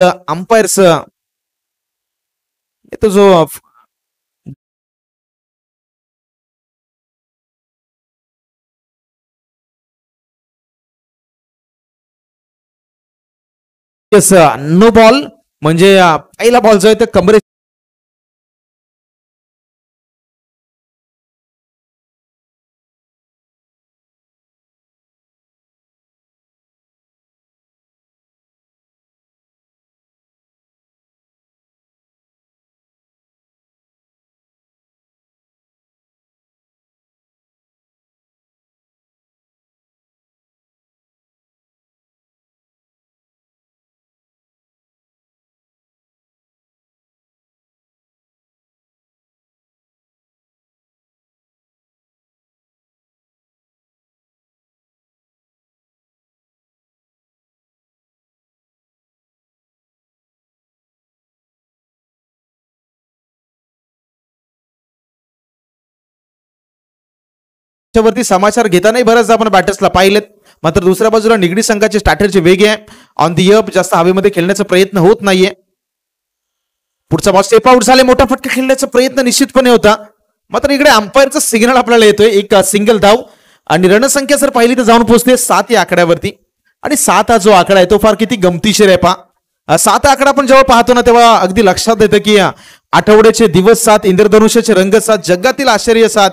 Umpires तो जो no ball म्हणजे पहिला बॉल जो आहे तो कमरे वरती समाचार घेतानाही बऱ्याचदा आपण बॅटर्सला पाहिलेत. मात्र दुसऱ्या बाजूला निगडी संघाचे स्टार्टरचे वेग आहे. ऑन दी अप जास्त हवेमध्ये खेळण्याचा प्रयत्न होत नाहीये. पुढचा बॉल स्टेप आउट झाले. मोठा फटका खेळण्याचा प्रयत्न निश्चितपणे होता. मात्र इकडे अंपायरचा सिग्नल आपल्याला येतोय एक सिंगल धाव आणि रणसंख्या जर पाहिली तर जाऊन पोहोचते 7 या आकड्यावरती. आणि 7 हा जो आकडा आहे तो फार किती गमतीशीर आहे पहा. 7 आकडा आपण जेव्हा पाहतो ना तेव्हा अगदी लक्षात येतं की आठवड्याचे दिवस 7, इंद्रधनुष्याचे रंग 7, जगातील आश्चर्य 7,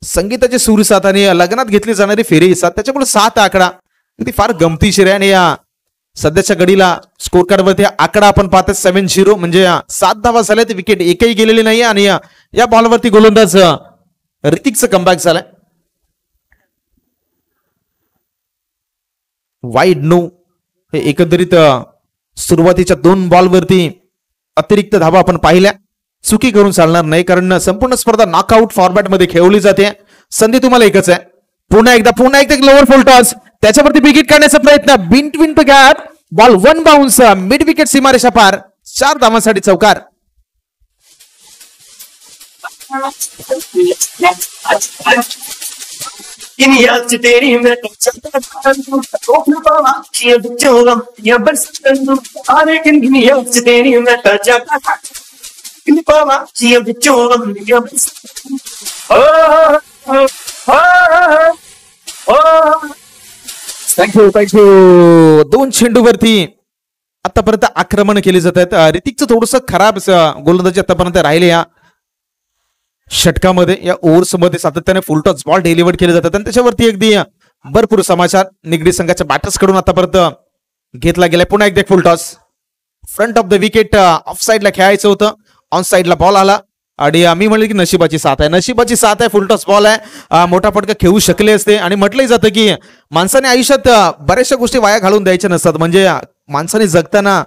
संगीताचे सूर 7 आणि लग्नात घेतली जाणारी फेरी 7. त्याच्यामुळे 7 आकडा ती फार गमतीशीर आहे. आणि या सध्याच्या घडीला स्कोर कार्ड वरती आकडा आपण पाहतो 7-0 म्हणजे 7 धावा झाल्यात. विकेट एकही गेलेली नाहीये आणि या बॉलवरती गोलंदाज ऋतिकचं कमबॅक झालंय. वाईड नो हे एकंदरीत सुरुवातीच्या 2 बॉलवरती अतिरिक्त धावा आपण पाहिल्या. चुकी करून चालणार नाही कारण संपूर्ण स्पर्धा नॉकआउट फॉर्मॅटमध्ये खेळवली जाते. संधी तुम्हाला एकच आहे. पुन्हा एकदा लोअर फुल टॉस त्याच्यावरती विकेट काढण्याचा प्रयत्न. Between the gap ball 1 bounce mid wicket सीमारेषा पार. 4 धावांसाठी चौकार. थँक्यू 2 चेंडूवरती आतापर्यंत आक्रमण केली जात आहेत. ऋतिकचं थोडस खराब गोलंदाजी आतापर्यंत राहिले या षटकामध्ये. या ओव्हर्समध्ये सातत्याने फुल टॉस बॉल डिलिव्हर केले जातात आणि त्याच्यावरती अगदी भरपूर समाचार निगडी संघाच्या बॅटर्स कडून आतापर्यंत घेतला गेलाय. पुन्हा एकदा full toss front of the wicket of साईडला खेळायचं होतं. ऑन साईडला बॉल आला आणि मी म्हणले की नशिबाची साथ आहे. फुल टॉस बॉल आहे. मोठा फटका खेळू शकले असते. आणि म्हटलंही जातं की माणसाने आयुष्यात बऱ्याचशा गोष्टी वाया घालून द्यायच्या नसतात. म्हणजे माणसाने जगताना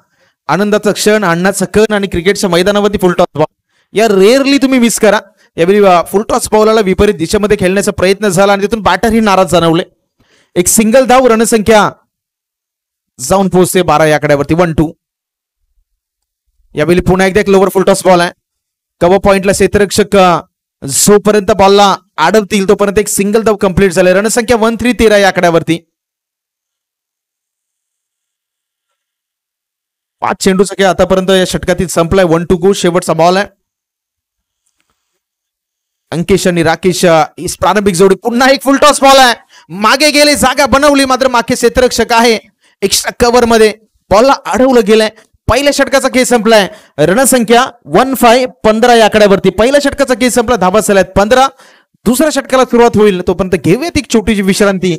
आनंदाचा क्षण, आणण्याचा कण आणि क्रिकेटच्या मैदानावरती फुल टॉस बॉल या रेअरली तुम्ही मिस करा. यावेळी फुल टॉस बॉलला विपरीत दिशेमध्ये खेळण्याचा प्रयत्न झाला आणि तिथून बॅटरही नाराज जाणवले. एक सिंगल धाव रणसंख्या जाऊन पोहोचते 12 या आकड्यावरती. 1-2. यावेळी पुन्हा एकदा एक लोअर फुल टॉस बॉल आहे. कव्हर पॉइंटला क्षेत्ररक्षक जोपर्यंत बॉलला अडवतील तोपर्यंत एक सिंगल धाव कंप्लीट झाले. रणसंख्या 1-3 13 या आकड्यावरती. 5 चेंडूचा खेळ आतापर्यंत या षटकातील संपलाय. 1 to go. शेवटचा बॉल आहे. अंकिश आणि राकेश प्रारंभिक जोडी. पुन्हा एक फुल टॉस बॉल आहे. मागे गेले, जागा बनवली मात्र मागे क्षेत्ररक्षक आहे. एक्स्ट्रा कव्हर मध्ये बॉलला अडवलं गेलंय. पहिल्या षटकाचा खेळ संपलाय. रणसंख्या 1-5 15 या आकड्यावरती. पहिल्या षटकाचा खेळ संपला. धावा झाल्यात 15. दुसऱ्या षटकाला सुरुवात होईल तोपर्यंत घेऊयात एक छोटीशी विश्रांती.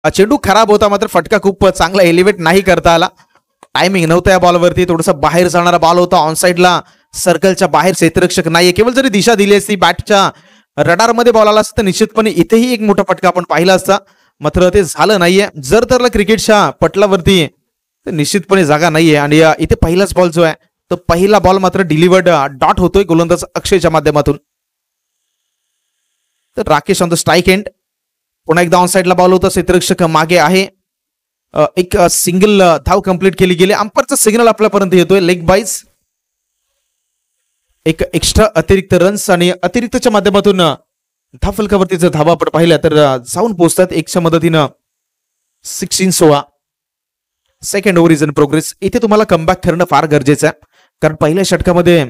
चेंडू खराब होता, मात्र फटका खूप चांगला एलिव्हेट नाही करता आला. टायमिंग नव्हता या बॉलवरती. थोडासा बाहेर जाणारा बॉल होता, ऑन साईडला सर्कलच्या बाहेर क्षेत्ररक्षक नाहीये. केवळ जरी दिशा दिली असती, बॅटच्या रडारमध्ये बॉल आला असता तर निश्चितपणे इथेही एक मोठा फटका आपण पाहिला असता, मात्र ते झालं नाहीये. जर तर क्रिकेटच्या पटलावरती तर निश्चितपणे जागा नाहीये. आणि इथे पहिलाच बॉल जो आहे तो पहिला बॉल मात्र डिलिव्हर्ड डॉट होतोय गोलंदाज अक्षयच्या माध्यमातून. तर Rakesh on the strike and. पुन्हा एकदा ऑन साईडला बॉल होता, क्षेत्ररक्षक मागे आहे. एक सिंगल धाव कंप्लीट केली गेली. अंपायरचा सिग्नल आपल्यापर्यंत येतोय लेग बाईज. एक एक्स्ट्रा अतिरिक्त रन्स आणि अतिरिक्तच्या माध्यमातून धाव फलकावरती जर धावा आपण पाहिल्या तर जाऊन पोहोचतात एकच्या मदतीनं 16-16. Second over is in progress. इथे तुम्हाला कमबॅक करणं फार गरजेचं आहे, कारण पहिल्या षटकामध्ये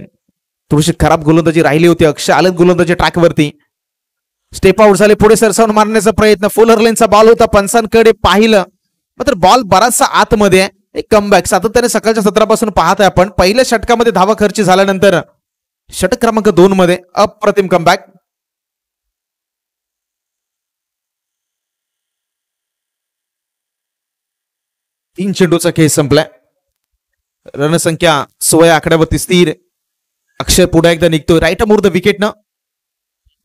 थोडीशी खराब गोलंदाजी राहिली होती. अक्षय आलेत गोलंदाजी ट्रॅकवरती. स्टेप आउट झाले, पुढे सरसावून मारण्याचा प्रयत्न. फुलर लेनचा बॉल होता, पंचांकडे पाहिलं मात्र बॉल बराचसा आतमध्ये. एक कमबॅक सातत्याने सकाळच्या सत्रापासून पाहत आहे आपण. पहिल्या षटकामध्ये धावा खर्च झाल्यानंतर षटक क्रमांक 2 मध्ये अप्रतिम कमबॅक. तीन चेंडूचा खेळ संपलाय. रणसंख्या 16 आकड्यावरती स्थिर. अक्षय पुढे एकदा निघतोय राईट मोर द विकेटनं.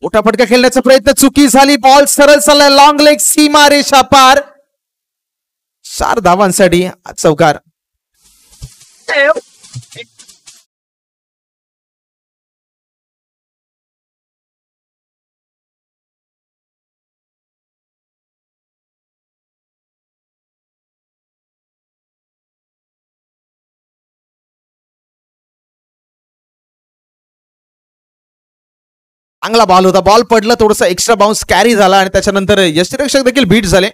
मोठा फटका खेळण्याचा प्रयत्न, चुकी झाली. बॉल सरळ चाललाय, लॉंग लेग, सीमा रेषा पार. 4 धावांसाठी चौकार. चांगला बॉल होता, बॉल पडला, थोडासा एक्स्ट्रा बाउन्स कॅरी झाला आणि त्याच्यानंतर यष्टिरक्षक देखील बीट झाले.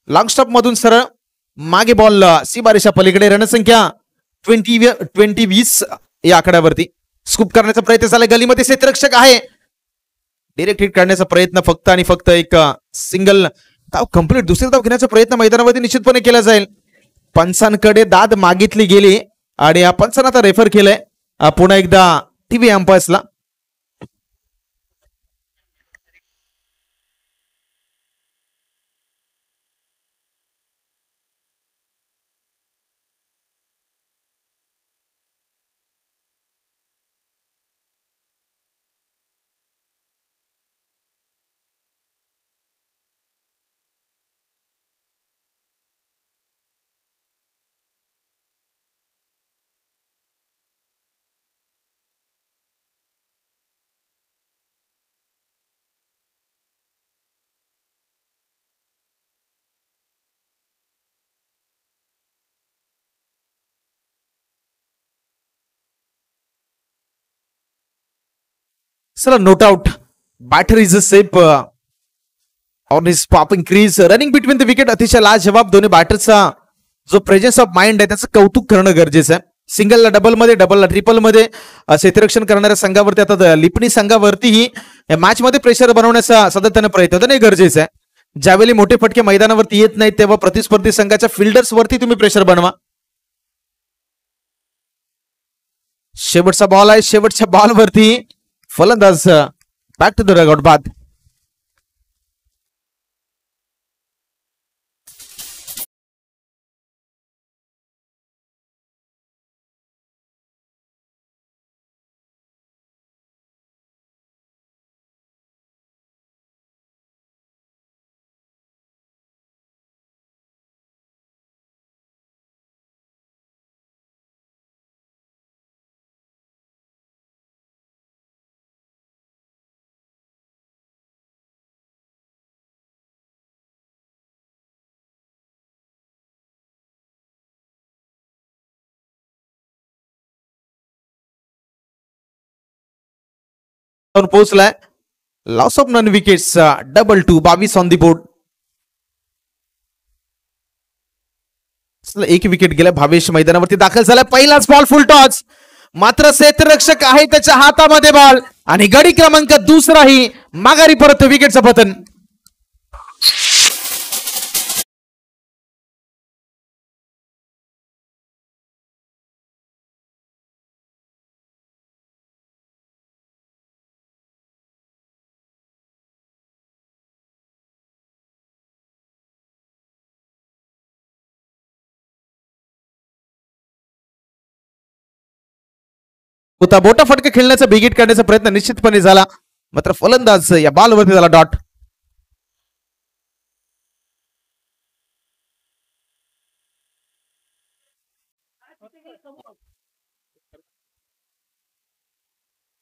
लॉंग स्टॉप मधून सरळ मागे बॉल सीमारेषा पलीकडे. रणसंख्या 20-20 या आकड्यावरती. स्कूप करण्याचा प्रयत्न झाला, गलीमध्ये क्षेत्ररक्षक आहे. डिरेक्ट हिट करण्याचा प्रयत्न, फक्त आणि फक्त एक सिंगल धाव कंप्लीट. दुसरी धाव घेण्याचा प्रयत्न मैदानावरती निश्चितपणे केला जाईल. पंचांकडे दाद मागितली गेली आणि पंचांना आता रेफर केलंय पुन्हा एकदा टीव्ही अंपायर्सला. चला, not out. Batter is a safe on his popping crease, running between the wicket. अतिशय लाजवाब. दोन्ही बॅटरचा जो प्रेझेन्स ऑफ माइंड आहे त्याचं कौतुक करणं गरजेचं आहे. सिंगलला डबलमध्ये, डबलला ट्रिपलमध्ये क्षेत्ररक्षण करणाऱ्या संघावरती, आता लिपणी संघावरतीही मॅच मध्ये प्रेशर बनवण्याचा सातत्याने प्रयत्न होता, नाही गरजेचं आहे. ज्यावेळी मोठे फटके मैदानावरती येत नाहीत तेव्हा प्रतिस्पर्धी संघाच्या फिल्डर्स वरती तुम्ही प्रेशर बनवा. शेवटचा बॉल आहे, शेवटच्या बॉलवरती फलंदाज बॅक टू द रगआउट बाद. पोहोचलाय. Loss of none wickets, double 2, 22 on the board. एक विकेट गेला. भावेश मैदानावरती दाखल झाला. पहिलाच बॉल फुल टॉस, मात्र क्षेत्ररक्षक आहे त्याच्या हातामध्ये बॉल आणि गडी क्रमांक दुसराही माघारी परत विकेटचं पतन. होता. मोठा फटका खेळण्याचा बिगिट करण्याचा प्रयत्न निश्चितपणे झाला, मात्र फलंदाज या बॉलवरती झाला डॉट.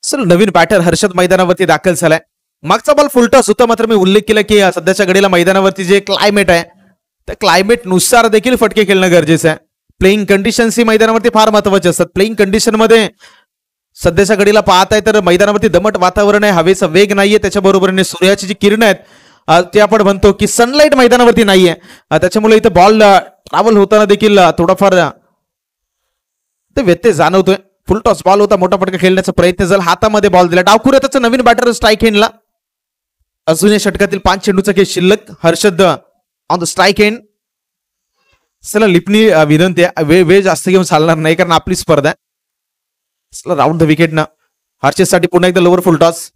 सर नवीन बॅटर हर्षद मैदानावरती दाखल झालाय. मागचा बॉल फुलटॉस होता, मात्र मी उल्लेख केला की सध्याच्या घडीला मैदानावरती जे क्लायमेट आहे त्या क्लायमेट नुसार देखील फटके खेळणं गरजेचं आहे. प्लेइंग कंडिशन्स ही मैदानावरती फार महत्वाचे असतात. प्लेइंग कंडिशन मध्ये सध्याच्या घडीला पाहताय तर मैदानावरती दमट वातावरण आहे, हवेचा वेग नाहीये, त्याच्याबरोबरीने सूर्याची जी किरणं आहेत ते आपण म्हणतो की सनलाईट मैदानावरती नाहीये, त्याच्यामुळे इथे बॉल ट्रॅव्हल होताना देखील थोडाफार ते व्यत्यय जाणवतोय. फुल टॉस बॉल होता, मोठा फटका खेळण्याचा प्रयत्न झाला, हातामध्ये बॉल दिला. डावखुऱ्या त्याचा नवीन बॅटर स्ट्राईक एंडला. अजून या षटकातील 5 चेंडूचा खेळ शिल्लक. Harshad on the strike and. चला लिपणी विनंती आहे, वेळ जास्त घेऊन चालणार नाही कारण आपली स्पर्धा आहे. चला राऊंड द विकेट ना हर्षदसाठी पुन्हा एकदा लोअर फुल टॉस.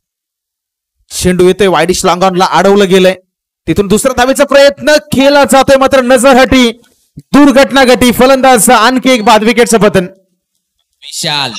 चेंडू येतोय वाईडिश लांगॉनला, अडवलं गेलंय. तिथून दुसरा धावेचा प्रयत्न केला जातोय, मात्र नजर हटी, दुर्घटना घटी. फलंदाज आणखी एक बाद विकेटचं पतन. विशाल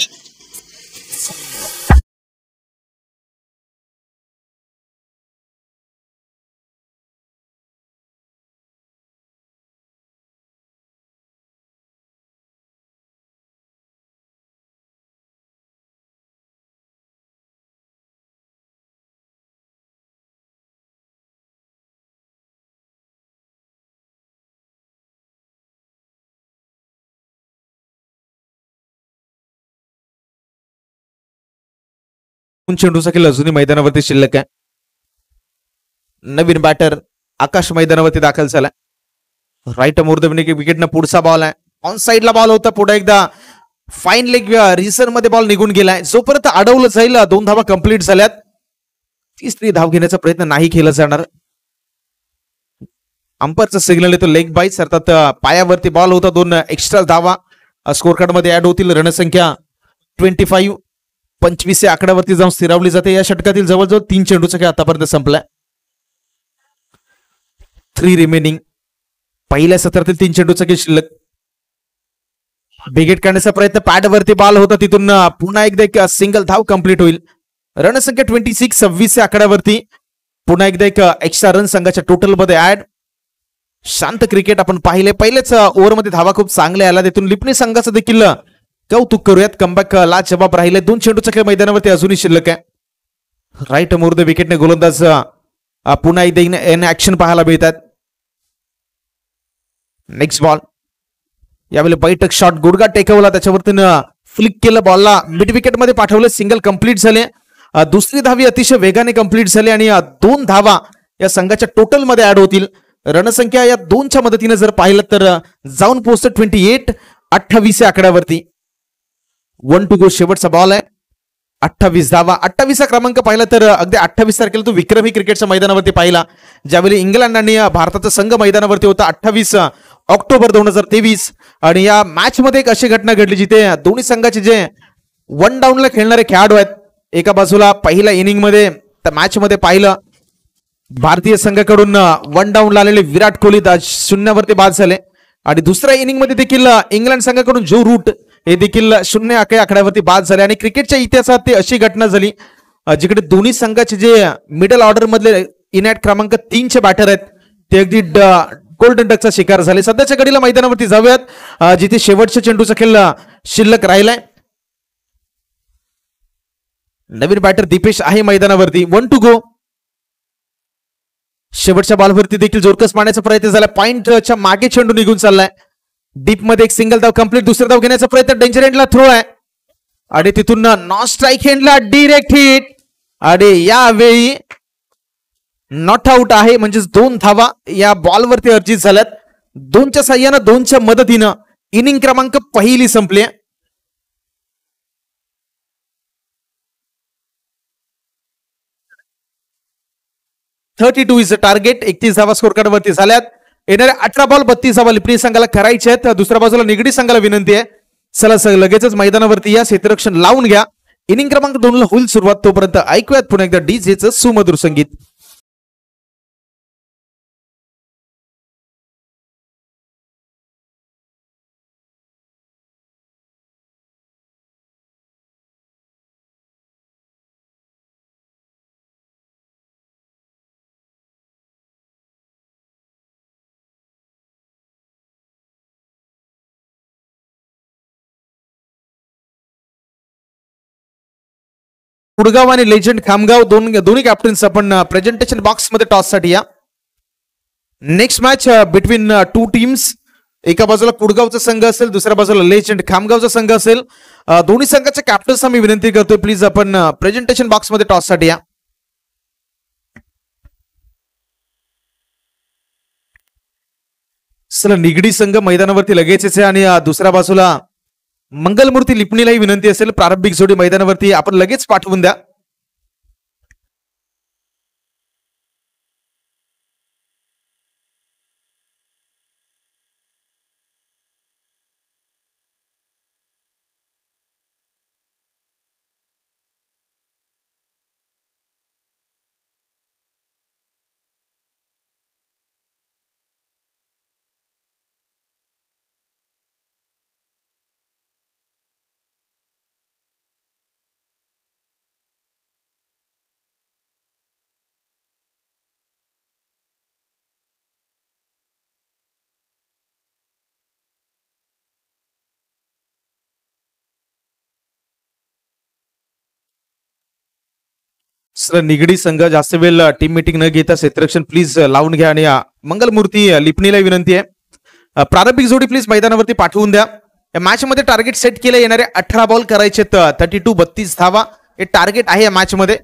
चेंडूचा खेळ अजूनही मैदानावरती शिल्लक आहे. नवीन बॅटर आकाश मैदानावरती दाखल झाला. राईट मोर्दवनी विकेटनं पुढचा बॉल आहे, ऑन साइडला बॉल होता. पुढे एकदा फाईन लेग रिसर मध्ये बॉल निघून गेलाय. जोपर्यंत अडवलं जाईल 2 धावा कंप्लीट झाल्यात, तिसरी धाव घेण्याचा प्रयत्न नाही केला जाणार. अंपरचा सिग्नल येतो लेग बाईट, अर्थात पायावरती बॉल होता. 2 एक्स्ट्रा धावा स्कोर कार्ड मध्ये ऍड होतील. रणसंख्या 25 25 या आकड्यावरती जाऊन स्थिरावली जाते. या षटकातील जवळजवळ 3 चेंडूचा खेळ आतापर्यंत संपलाय. 3 रिमेनिंग. पहिल्या सत्रातील 3 चेंडूचा खेळ शिल्लक. बिगेट करण्याचा प्रयत्न, पॅडवरती बॉल होता, तिथून पुन्हा एकदा एक सिंगल धाव कंप्लीट होईल. रणसंख्या 26 26 या आकड्यावरती पुन्हा एकदा एक एक्स्ट्रा रन संघाच्या टोटल मध्ये ऍड. शांत क्रिकेट आपण पाहिले. पहिल्याच ओव्हरमध्ये धावा खूप चांगल्या आला, तिथून लिपणी संघाचं देखील कौतुक करूयात. कमबॅक ला जबाब राहिले. 2 चेंडूचा खेळ मैदानावरती अजूनही शिल्लक आहे. राईट मोर द विकेटने गोलंदाज पुन्हा एकदा ऍक्शन पाहायला मिळतात. नेक्स्ट बॉल, यावेळी बैठक शॉट, गुडगा टेकवला, त्याच्यावरतीनं फ्लिक केलं, बॉलला मिड विकेट मध्ये पाठवलं. सिंगल कंप्लीट झाले. दुसरी धावी अतिशय वेगाने कंप्लीट झाली आणि 2 धावा या संघाच्या टोटल मध्ये ऍड होतील. रणसंख्या या 2च्या मदतीने जर पाहिलं तर जाऊन पोहोचतं 28 28 या आकड्यावरती. 1 to go शेवटचा बॉल आहे. 28 धावा. 28 क्रमांक पाहिला तर अगदी 28 तारखेला तो विक्रमी क्रिकेटच्या मैदानावरती पाहिला, ज्यावेळी इंग्लंड आणि भारताचा संघ मैदानावरती होता. 28 ऑक्टोबर 2023. आणि या मॅच मध्ये एक अशी घटना घडली जिथे दोन्ही संघाचे जे 1 डाऊनला खेळणारे खेळाडू आहेत, एका बाजूला पहिल्या इनिंग मध्ये त्या मॅच मध्ये पाहिलं भारतीय संघाकडून 1 डाऊन आलेले विराट कोहली 0वरती बाद झाले. आणि दुसऱ्या इनिंग मध्ये देखील इंग्लंड संघाकडून जो रूट हे देखील 0 आकड्यावरती बाद झाले. आणि क्रिकेटच्या इतिहासात ती अशी घटना झाली जिकडे दोन्ही संघाचे जे मिडल ऑर्डर मधले इनॅट क्रमांक 3चे बॅटर आहेत ते अगदी गोल्डन डकचा शिकार झाले. सध्याच्या घडीला मैदानावरती जाऊयात जिथे शेवटच्या चेंडूचा खेळ शिल्लक राहिलाय. नवीन बॅटर दीपेश आहे मैदानावरती. 1 to go. शेवटच्या बॉलवरती देखील जोरकस मारण्याचा प्रयत्न झाला. पॉइंटच्या मागे चेंडू निघून चाललाय. डीप मध्ये एक सिंगल धाव कंप्लीट. दुसरा धाव घेण्याचा प्रयत्न, डेंजर एंडला थ्रो आहे आणि तिथून नॉन स्ट्राईक एंडला डिरेक्ट हिट. आणि यावेळी नॉट आउट आहे, म्हणजे 2 धावा या बॉलवरती अर्जित झाल्यात. 2च्या साह्यानं 2च्या मदतीनं इनिंग क्रमांक पहिली संपली. 32 इज अ टार्गेट. 31 धावा स्कोर कार्ड वरती झाल्यात. येणाऱ्या 18 बॉल 32 धावा लिपणी संघाला करायचे आहेत. दुसऱ्या बाजूला निगडी संघाला विनंती आहे, चला लगेचच मैदानावरती या, क्षेत्ररक्षण लावून घ्या. इनिंग क्रमांक 2 ला होईल सुरुवात. तोपर्यंत ऐकूयात पुन्हा एकदा डीजेचं सुमधुर संगीत. कुडगाव आणि लेजंड खामगाव दोन्ही कॅप्टन्स आपण प्रेझेंटेशन बॉक्स मध्ये टॉस साठी या. Next match between two teams. एका बाजूला कुडगावचा संघ असेल, दुसऱ्या बाजूला लेजंड खामगावचा संघ असेल. दोन्ही संघाच्या कॅप्टन्सना मी विनंती करतोय, प्लीज आपण प्रेझेंटेशन बॉक्स मध्ये टॉस साठी या. चला, निगडी संघ मैदानावरती लगेचच आहे आणि दुसऱ्या बाजूला मंगलमूर्ती लिपणीलाही विनंती असेल, प्रारंभिक जोडी मैदानावरती आपण लगेच पाठवून द्या. सर, निगडी संघ जास्त वेळ टीम मीटिंग न घेता क्षेत्ररक्षण प्लीज लावून घ्या आणि मंगलमूर्ती लिपणीला विनंती आहे, प्रारंभिक जोडी प्लीज मैदानावरती पाठवून द्या. या मॅच मध्ये टार्गेट सेट केले, येणारे 18 बॉल करायचे, 32 धावा हे टार्गेट आहे या मॅच मध्ये.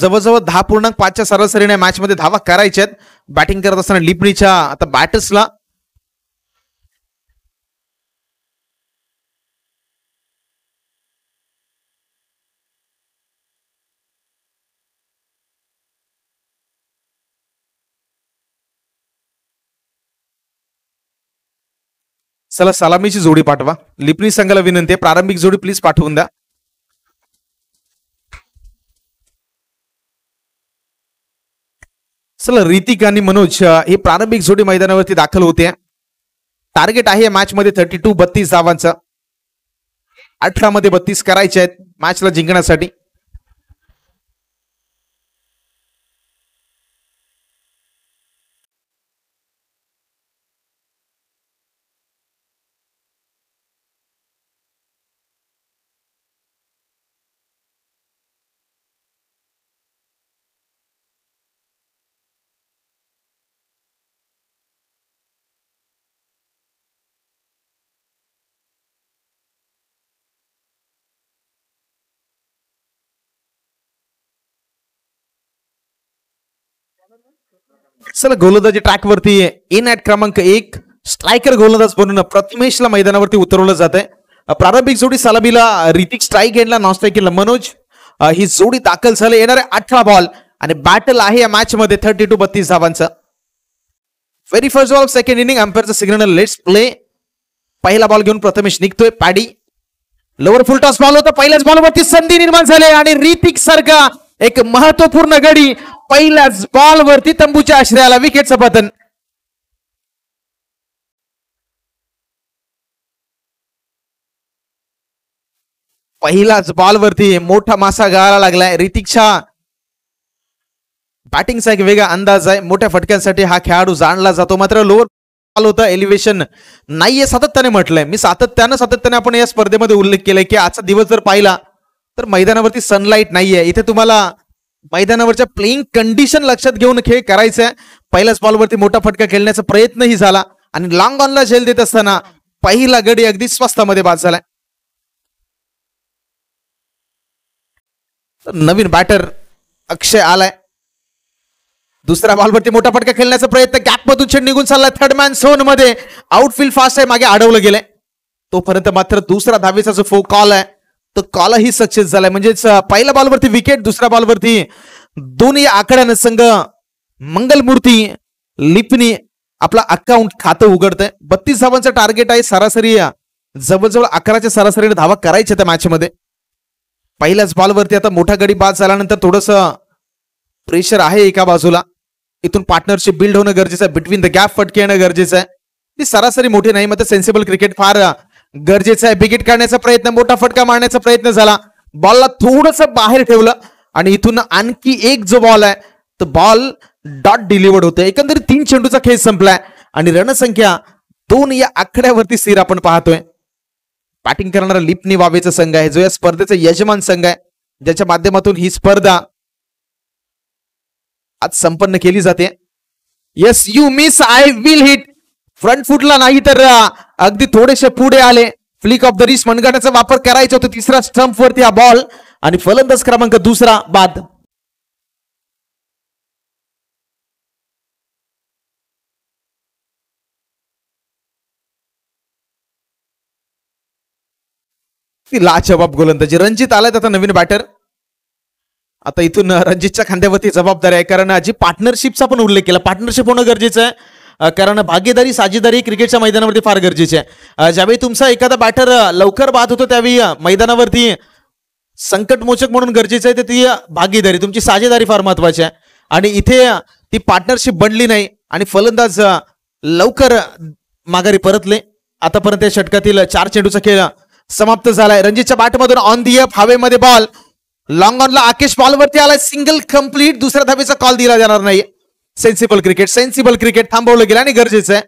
जवळजवळ 10.5च्या सरासरीने मॅच मध्ये धावा करायच्या आहेत. बॅटिंग करत असताना लिपणीच्या आता बॅटर्सला चला सलामीची जोडी पाठवा. लिपणी संघाला विनंती आहे, प्रारंभिक जोडी प्लीज पाठवून द्या. चला, ऋतिक आणि मनोज ही प्रारंभिक जोडी मैदानावरती दाखल होते. टार्गेट आहे मॅच मध्ये 32 धावांचा. 18 मध्ये 32 करायचे आहेत मॅचला जिंकण्यासाठी. चला, गोलंदाजी ट्रॅक वरती इन ॲट क्रमांक 1 स्ट्रायकर गोलंदाज बनून प्रथमेशला मैदानावरती उतरवलं जात आहे. प्रारंभिक जोडी सलामीला ऋतिक, स्ट्राईक एंडला नॉन स्ट्राईक एंडला मनोज ही जोडी दाखल झाली. येणारे 18 बॉल आणि बॅटल आहे या मॅच मध्ये 32 धावांचा. Very first ball second inning, अंपायरचा सिग्नल लेट्स प्ले. पहिला बॉल घेऊन प्रथमेश निघतोय. पॅडी लोअर फुल टॉस बॉल होता. पहिल्याच बॉलवरती संधी निर्माण झाली आणि ऋतिक सारखा एक महत्वपूर्ण गडी पहिल्याच बॉलवरती तंबूच्या आश्रयाला, विकेटचं पतन. पहिल्याच बॉलवरती मोठा मासा गळायला लागलाय. ऋतिकच्या बॅटिंगचा एक वेगळा अंदाज आहे. मोठ्या फटक्यांसाठी हा खेळाडू जाणला जातो. मात्र लोअर बॉल होता, एलिव्हेशन नाहीये, सातत्याने म्हटलंय मी. सातत्याने आपण या स्पर्धेमध्ये उल्लेख केलाय की आजचा दिवस जर पाहिला तर मैदानावरती सनलाईट नाहीये. इथे तुम्हाला मैदानावरच्या प्लेइंग कंडिशन लक्षात घेऊन खेळ करायचा आहे. पहिल्याच बॉलवरती मोठा फटका खेळण्याचा प्रयत्नही झाला आणि लॉंग ऑनला झेल देत असताना पहिला गडी अगदी स्वस्तामध्ये बाद झालाय. नवीन बॅटर अक्षय आलाय. दुसऱ्या बॉलवरती मोठा फटका खेळण्याचा प्रयत्न, गॅप मधून चेंडू निघून चाललाय. थर्ड मॅन झोन मध्ये आउटफील्ड फास्ट आहे, मागे अडवलं गेलंय. तोपर्यंत मात्र दुसरा धावेचा जो फो कॉल आहे तो कॉलही सक्सेस झालाय. म्हणजेच पहिल्या बॉलवरती विकेट, दुसऱ्या बॉलवरती दोन्ही आकड्यानं संघ मंगलमूर्ती लिपणी आपला अकाउंट खातं उघडतंय. 32 धावांचं टार्गेट आहे. सरासरी जवळजवळ 11च्या सरासरीने धावा करायच्या त्या मॅच मध्ये. पहिल्याच बॉलवरती आता मोठा गडी बाद झाल्यानंतर थोडस प्रेशर आहे एका बाजूला. इथून पार्टनरशिप बिल्ड होणं गरजेचं आहे. बिटवीन द गॅप फटके येणं गरजेचं आहे. ती सरासरी मोठी नाही, मात्र सेन्सिबल क्रिकेट फार गरजेचं आहे. विकेट काढण्याचा प्रयत्न, मोठा फटका मारण्याचा प्रयत्न झाला. बॉलला थोडस बाहेर ठेवलं आणि इथून आणखी एक जो बॉल आहे तो बॉल डॉट डिलिव्हर्ड होतोय. एकंदरीत 3 चेंडूचा खेळ संपलाय आणि रणसंख्या 2 या आकड्यावरती स्थिर आपण पाहतोय. बॅटिंग करणारा लिपणी वावेचा संघ आहे, जो या स्पर्धेचा यजमान संघ आहे. ज्याच्या माध्यमातून ही स्पर्धा आज संपन्न केली जाते. Yes you miss I will hit. Front फुटला नाही तर अगदी थोडेसे पुढे आले. फ्लिक ऑफ द रिस्ट मनगटाचा वापर करायचा होता. तिसरा स्टंप वरती हा बॉल आणि फलंदाज क्रमांक दुसरा बाद. लाजवाब गोलंदाजी. रणजित आलाय आता नवीन बॅटर. आता इथून रणजितच्या खांद्यावरती जबाबदारी आहे, कारण जी पार्टनरशिपचा पण उल्लेख केला. पार्टनरशिप होणं गरजेचं आहे, कारण भागीदारी साझेदारी क्रिकेटच्या मैदानावरती फार गरजेची आहे. ज्यावेळी तुमचा एखादा बॅटर लवकर बाद होतो त्यावेळी मैदानावरती संकटमोचक म्हणून गरजेचं आहे, तर ती भागीदारी तुमची साझेदारी फार महत्वाची आहे. आणि इथे ती पार्टनरशिप बनली नाही आणि फलंदाज लवकर माघारी परतले. आतापर्यंत या षटकातील 4 चेंडूचा खेळ समाप्त झालाय. रणजितच्या बॅटमधून ऑन दी अप हवेमध्ये बॉल. लॉंग ऑनला आकेश बॉलवरती आलाय. Single complete. दुसऱ्या धावेचा कॉल दिला जाणार नाही. सेन्सिबल क्रिकेट थांबवलं गेलं आणि गरजेचं आहे,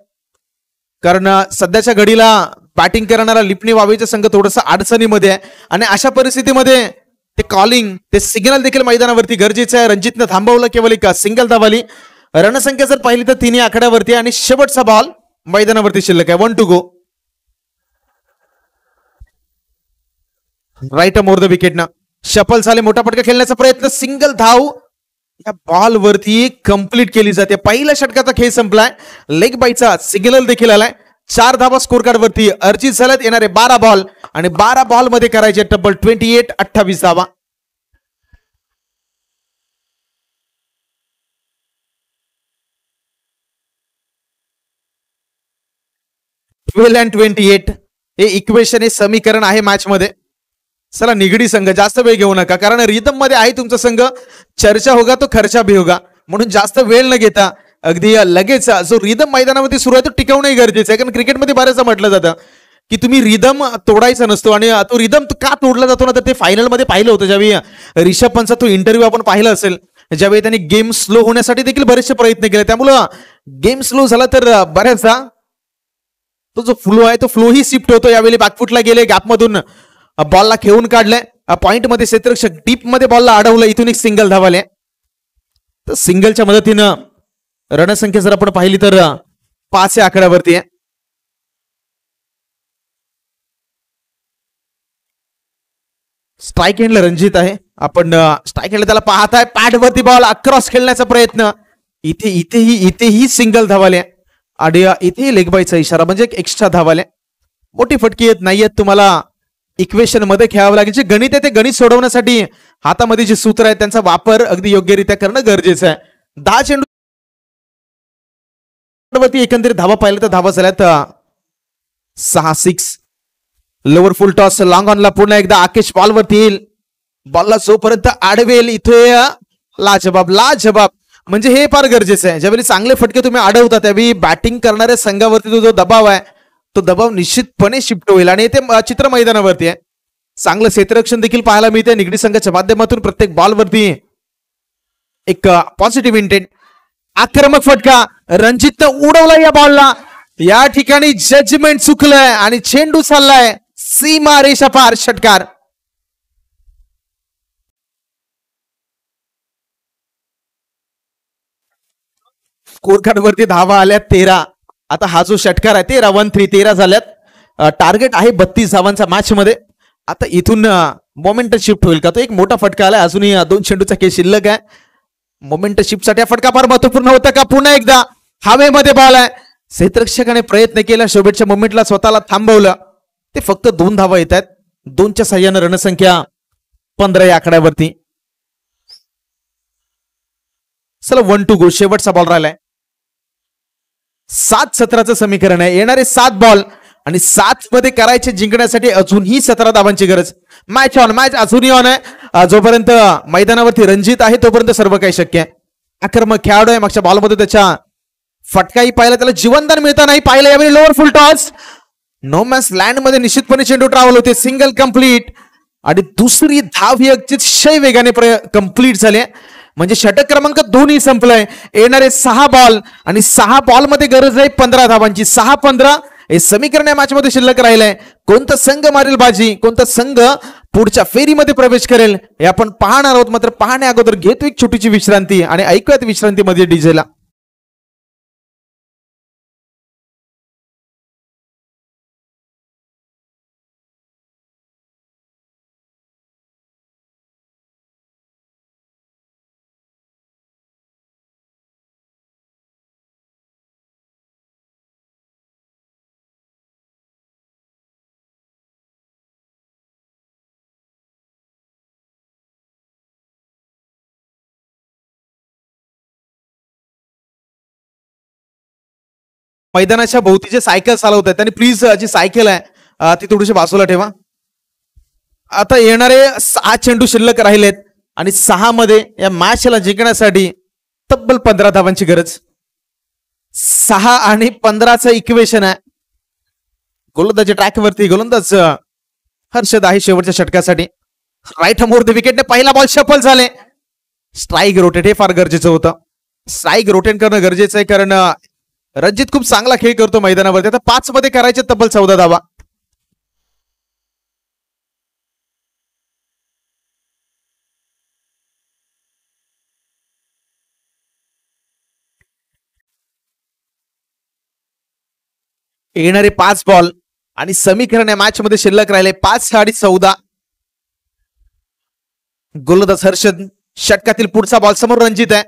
कारण सध्याच्या घडीला बॅटिंग करणारा लिपणी वावेचा संघ थोडंसं अडचणीमध्ये आहे आणि अशा परिस्थितीमध्ये ते कॉलिंग ते सिग्नल देखील मैदानावरती गरजेचं आहे. रणजितनं थांबवलं, केवळ एक सिंगल धावाली. रणसंख्या जर पाहिली तर तिन्ही आकड्यावरती आणि शेवटचा बॉल मैदानावरती शिल्लक आहे. 1 to go. Right more the विकेटनं शफल झाले. मोठा फटका खेळण्याचा प्रयत्न. सिंगल धाव या बॉल वरती कंप्लीट केली जाते. पहिल्या षटकाचा खेळ संपलाय. लेग बायचा सिग्नल देखील आलाय. 4 धावा स्कोर कार्ड वरती अर्जित झाल्यात. येणारे 12 बॉल आणि 12 बॉल मध्ये करायचे टब्बल 28 धावा. 12 and 28 हे इक्वेशन, हे समीकरण आहे मॅच मध्ये. चला निगडी संघ जास्त वेळ घेऊ नका, कारण रिदम मध्ये आहे तुमचा संघ. चर्चा होगा तो खर्चा भी होगा, म्हणून जास्त वेळ न घेता अगदी लगेच जो रिदम मैदानामध्ये सुरू आहे तो टिकवणंही गरजेचं आहे. कारण क्रिकेटमध्ये बऱ्याचदा म्हटलं जातं की तुम्ही रिदम तोडायचा नसतो, आणि तो रिदम का तोडला जातो ना, तर ते फायनल मध्ये पाहिलं होतं. ज्यावेळी रिषभ पंतचा तो इंटरव्ह्यू आपण पाहिला असेल, ज्यावेळी त्यांनी गेम स्लो होण्यासाठी देखील बरेचसे प्रयत्न केले. त्यामुळं गेम स्लो झाला तर बऱ्याचदा तो जो फ्लो आहे तो फ्लो ही शिफ्ट होतो. यावेळी बॅकफुटला गेले, गॅपमधून बॉलला खेळून काढलंय. पॉइंट मध्ये क्षेत्ररक्षक डीप मध्ये बॉलला अडवलं. इथून एक सिंगल धावाले. तर सिंगलच्या मदतीनं रणसंख्या जर आपण पाहिली तर 5 या आकड्यावरती आहे. स्ट्राईक हँडला रणजित आहे. आपण स्ट्राईक हँडला त्याला पाहताय. पॅडवरती बॉल अक्रॉस खेळण्याचा प्रयत्न. इथेही सिंगल धावाले आणि इथे लेग बायचा इशारा, म्हणजे एक्स्ट्रा धावाले. मोठी फटकी येत नाहीयेत. तुम्हाला इक्वेशन मध्ये खेळावं लागेल. जे गणित आहे ते गणित सोडवण्यासाठी हातामध्ये जे सूत्र आहे त्यांचा वापर अगदी योग्यरित्या करणं गरजेचं आहे. 10 चेंडू वरती एकंदरीत धावा पाहिलं तर धावा झाल्यात 6-6. Lower full toss. लॉंग ऑनला पुन्हा एकदा आकेश बॉलवरती येईल. बॉलला जोपर्यंत अडवेल इथे लाजबाब. म्हणजे हे फार गरजेचं आहे. ज्यावेळी चांगले फटके तुम्ही अडवता त्यावेळी बॅटिंग करणाऱ्या संघावरती जो दबाव आहे तो दबाव निश्चितपणे शिफ्ट होईल. आणि ते चित्र मैदानावरती आहे. चांगलं क्षेत्ररक्षण देखील पाहायला मिळते निगडी संघाच्या माध्यमातून. प्रत्येक बॉलवरती एक पॉझिटिव्ह इंटेंट. आक्रमक फटका. रणजितनं उडवला या बॉलला. या ठिकाणी जजमेंट चुकलंय आणि चेंडू चाललाय सीमा रेषा पार. षटकार. स्कोर कार्ड वरती धावा आल्या 13. आता हा जो षटकार आहे 13 झाल्यात. टार्गेट आहे 32 धावांचा मॅच मध्ये. आता इथून मोमेंट शिफ्ट होईल का? तो एक मोठा फटका आलाय. अजूनही 2 चेंडूचा खेळ शिल्लक आहे. मोमेंट शिफ्टसाठी फटका फार महत्वपूर्ण होता का? पुन्हा एकदा हवेमध्ये बॉल आहे. क्षेत्ररक्षकाने प्रयत्न केला, शेवटच्या मोमेंटला स्वतःला थांबवलं. ते फक्त 2 धावा येत आहेत. 2च्या साह्यानं रणसंख्या 15 या आकड्यावरती. चला 1 to go. शेवटचा बॉल राहिलाय. 7-17चं समीकरण आहे. येणारे 7 बॉल आणि 7 मध्ये करायचे जिंकण्यासाठी अजूनही 17 धावांची गरज. मॅच अजूनही ऑन आहे. जोपर्यंत मैदानावरती रणजित आहे तोपर्यंत सर्व काही शक्य आहे. आक्रमक खेळाडू आहे. मागच्या बॉलमध्ये त्याच्या फटकाही पाहिला, त्याला जीवनदान मिळता नाही पाहिलं. यावेळी lower full toss. No man's land मध्ये निश्चितपणे चेंडू ट्रॅव्हल होते. सिंगल कंप्लीट आणि दुसरी धाव ही अतिशय वेगाने कंप्लीट झाली. म्हणजे षटक क्रमांक 2 ही संपलाय. येणारे 6 बॉल आणि 6 बॉल मध्ये गरज आहे 15 धावांची. 6-15 हे समीकरण या मॅच मध्ये शिल्लक राहिलंय. कोणता संघ मारेल बाजी, कोणता संघ पुढच्या फेरीमध्ये प्रवेश करेल हे आपण पाहणार आहोत. मात्र पाहण्या अगोदर घेतो एक छोटीशी विश्रांती आणि ऐकूयात विश्रांतीमध्ये डीजेला. मैदानाच्या भोवती जे सायकल चालवत आहेत त्यांनी प्लीज जी सायकल आहे ती थोडीशी बाजूला ठेवा. आता येणारे 6 चेंडू शिल्लक राहिलेत आणि 6 मध्ये या मॅचला जिंकण्यासाठी तब्बल 15 धावांची गरज. 6 आणि 15चं इक्वेशन आहे. गोलंदाजी ट्रॅकवरती गोलंदाज हर्षद आहे शेवटच्या षटकासाठी. राईट मोर द विकेटने पहिला बॉल सफल झाले. स्ट्राईक रोटेट हे फार गरजेचं होतं. स्ट्राईक रोटेट करणं गरजेचं आहे कारण रणजित खूप चांगला खेळ करतो मैदानावरती. आता 5 मध्ये करायचे तब्बल 14 धावा. येणारे 5 बॉल आणि समीकरण या मॅच मध्ये शिल्लक राहिले 5 आणि 14. गोलंदाज हर्षद षटकातील पुढचा बॉल समोर रणजित आहे.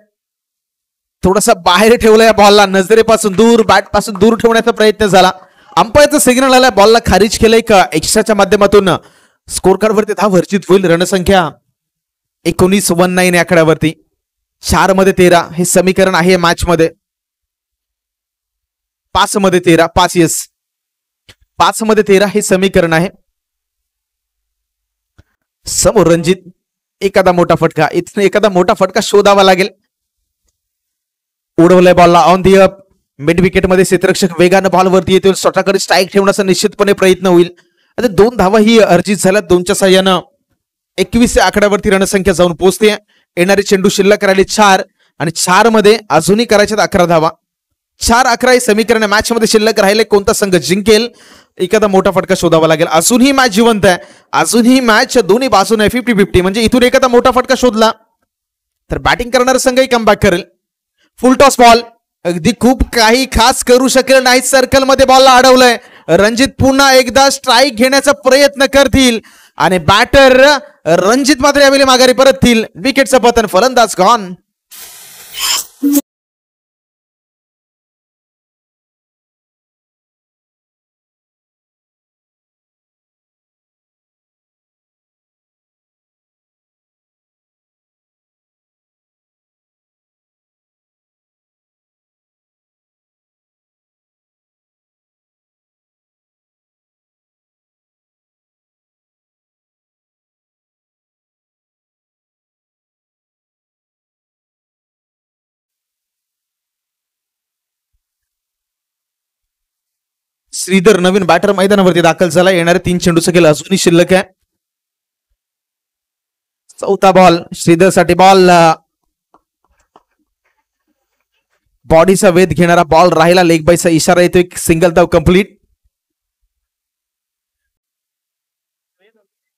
थोडासा बाहेर ठेवला या बॉलला नजरेपासून दूर बॅट पासून दूर ठेवण्याचा प्रयत्न झाला. अंपायरचा सिग्नल आला बॉलला खारिज केलंय का एक्स्ट्राच्या माध्यमातून स्कोर कार्ड वरती धाव वर्जित होईल. रणसंख्या 19-19 या आकड्यावरती. 4 मध्ये 13 हे समीकरण आहे मॅच मध्ये. 5 मध्ये 13 5 येस 5 मध्ये 13 हे समीकरण आहे. समोर रणजित एखादा मोठा फटका इथून एखादा मोठा फटका शोधावा लागेल. उडवलाय बॉलला on the up. Mid wicket मध्ये क्षेत्ररक्षक वेगानं बॉलवरती येतील. स्वतःकडे स्ट्राईक ठेवण्याचा निश्चितपणे प्रयत्न होईल. आता 2 धावा ही अर्जित झाल्या. 2च्या साह्यानं 21 या आकड्यावरती रणसंख्या जाऊन पोहोचते. येणारे चेंडू शिल्लक राहिले 4 आणि 4 मध्ये अजूनही करायच्यात 11 धावा. 4-11 हे समीकरण मॅच मध्ये शिल्लक राहिले. कोणता संघ जिंकेल एखादा मोठा फटका शोधावा लागेल. अजूनही मॅच जिवंत आहे. अजूनही मॅच दोन्ही बाजूने 50-50 म्हणजे इथून एखादा मोठा फटका शोधला तर बॅटिंग करणारा संघही कमबॅक करेल. फुल टॉस बॉल अगदी खूप काही खास करू शकेल नाही. सर्कल मध्ये बॉलला अडवलंय. रणजित पुन्हा एकदा स्ट्राईक घेण्याचा प्रयत्न करतील आणि बॅटर रणजित मात्र यावेळी माघारी परततील. विकेटचं पतन. फलंदाज गॉन. श्रीधर नवीन बॅटर मैदानावरती दाखल झाला. येणारे 3 चेंडूचं खेळ अजूनही शिल्लक आहे. 4था बॉल श्रीधर साठी. बॉल बॉडीचा वेध घेणारा बॉल राहिला. लेग बायचा इशारा येतो. एक सिंगल धाव कंप्लीट.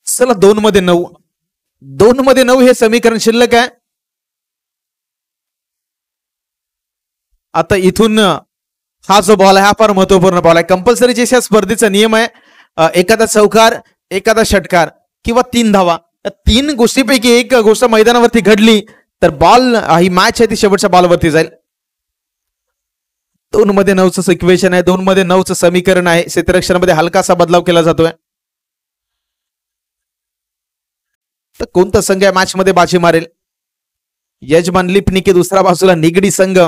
चला 2 मध्ये 9 2 मध्ये 9 हे समीकरण शिल्लक आहे. आता इथून हा जो बॉल आहे हा फार महत्वपूर्ण बॉल आहे. कंपल्सरी जे स्पर्धेचा नियम आहे एखादा चौकार एखादा षटकार किंवा 3 धावा. 3 गोष्टीपैकी एक गोष्ट मैदानावरती घडली तर बॉल ही मॅच आहे ती शेवटच्या बॉलवरती जाईल. 2 मध्ये 9चं इक्वेशन आहे. 2 मध्ये 9चं समीकरण आहे. क्षेत्ररक्षणामध्ये हलकासा बदलाव केला जातोय. तर कोणता संघ या मॅच मध्ये बाजी मारेल. यजमान लिपनिके दुसऱ्या बाजूला निगडी संघ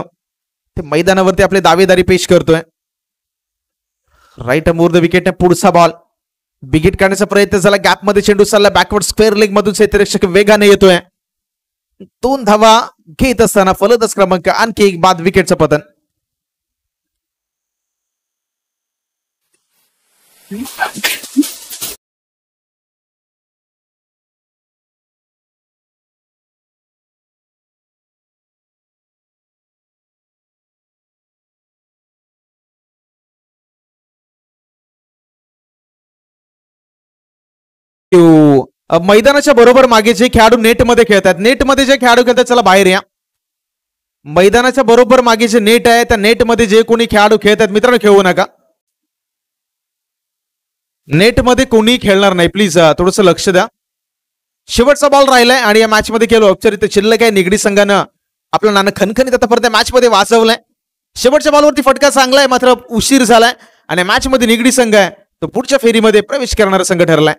ते मैदानावरती आपले दावेदारी पेश करतोय. Right more the wicket. पुढचा बॉल बिगिट काढण्याचा प्रयत्न झाला. गॅप मध्ये चेंडू चालला. बॅकवर्ड स्क्वेअर लेग मधून क्षेत्ररक्षक वेगाने येतोय. 2 धावा घेत असताना फलंदाज क्रमांक आणखी एक बाद. विकेटचं पतन. मैदानाच्या बरोबर मागे जे खेळाडू नेटमध्ये खेळतात, नेटमध्ये जे खेळाडू खेळतात चला बाहेर या. मैदानाच्या बरोबर मागे जे नेट आहे त्या नेटमध्ये जे कोणी खेळाडू खेळतात मित्रांनो खेळू नका. नेटमध्ये कोणी खेळणार नाही प्लीज, थोडस लक्ष द्या. शेवटचा बॉल राहिलाय आणि या मॅच मध्ये केलो औपचारिक शिल्लक आहे. निगडी संघानं आपलं नाणं खणखणीत आतापर्यंत मॅच मध्ये वाचवलंय. शेवटच्या बॉलवरती फटका चांगला आहे मात्र उशीर झालाय आणि मॅच मध्ये निगडी संघ आहे तो पुढच्या फेरीमध्ये प्रवेश करणारा संघ ठरलाय.